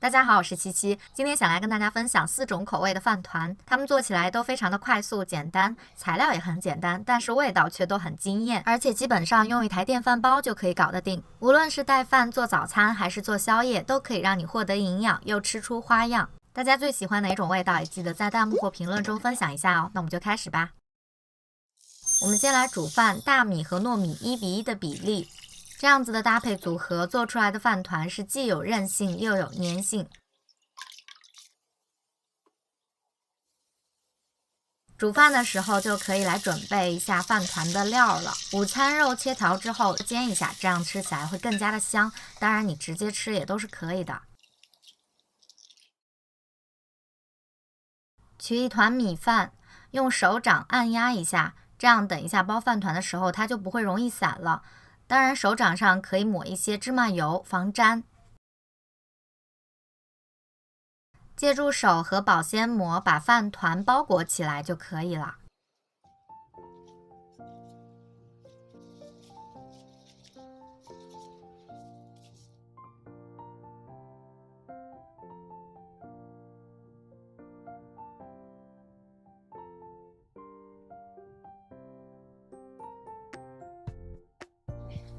大家好，我是七七，今天想来跟大家分享4种口味的饭团，它们做起来都非常的快速简单，材料也很简单，但是味道却都很惊艳，而且基本上用一台电饭煲就可以搞得定。无论是带饭做早餐还是做宵夜，都可以让你获得营养又吃出花样。大家最喜欢哪种味道，也记得在弹幕或评论中分享一下哦。那我们就开始吧。我们先来煮饭，大米和糯米1:1的比例。这样子的搭配组合做出来的饭团是既有韧性又有粘性。煮饭的时候就可以来准备一下饭团的料了。午餐肉切条之后煎一下，这样吃起来会更加的香。当然你直接吃也都是可以的。取一团米饭，用手掌按压一下，这样等一下包饭团的时候它就不会容易散了。当然手掌上可以抹一些芝麻油防粘。借助手和保鲜膜把饭团包裹起来就可以了。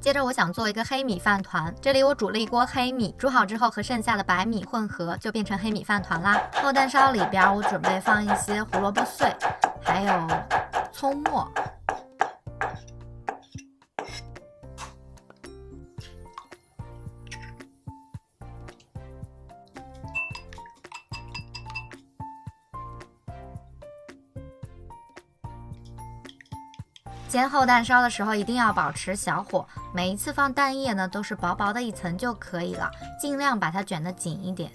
接着我想做一个黑米饭团，这里我煮了一锅黑米，煮好之后和剩下的白米混合，就变成黑米饭团啦。厚蛋烧里边我准备放一些胡萝卜碎，还有葱末。煎厚蛋烧的时候一定要保持小火，每一次放蛋液呢都是薄薄的一层就可以了，尽量把它卷得紧一点。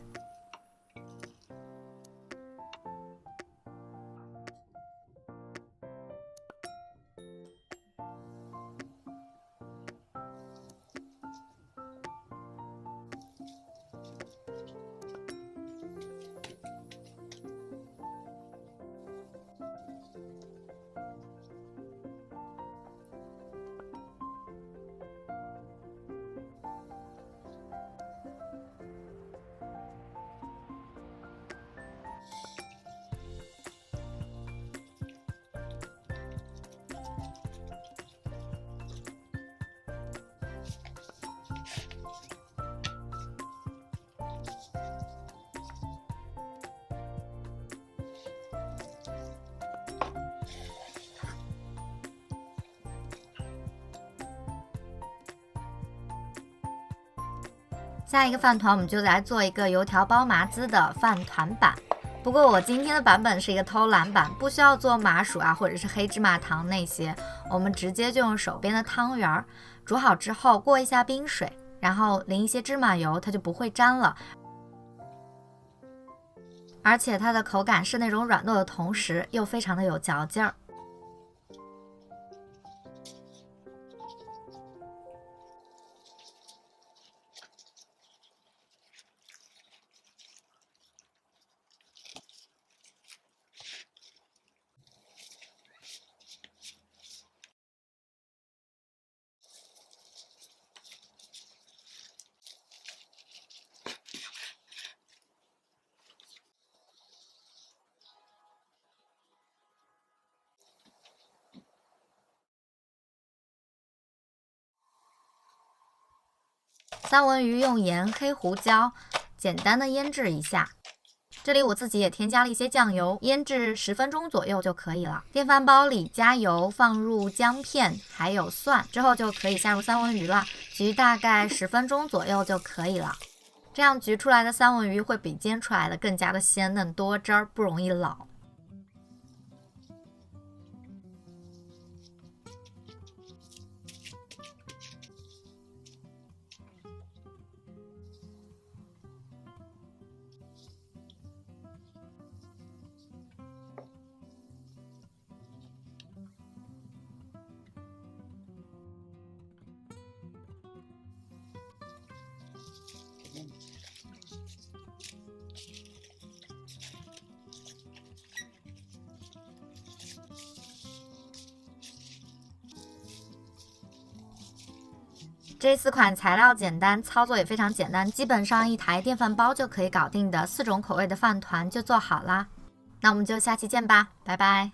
下一个饭团我们就来做一个油条包麻糍的饭团版，不过我今天的版本是一个偷懒版，不需要做麻薯啊或者是黑芝麻糖那些，我们直接就用手边的汤圆煮好之后过一下冰水，然后淋一些芝麻油，它就不会粘了，而且它的口感是那种软糯的同时又非常的有嚼劲儿。三文鱼用盐、黑胡椒简单的腌制一下，这里我自己也添加了一些酱油，腌制10分钟左右就可以了。电饭煲里加油，放入姜片还有蒜，之后就可以下入三文鱼了，焗大概10分钟左右就可以了。这样焗出来的三文鱼会比煎出来的更加的鲜嫩多汁儿，不容易老。这4款材料简单，操作也非常简单，基本上一台电饭煲就可以搞定的4种口味的饭团就做好啦。那我们就下期见吧，拜拜。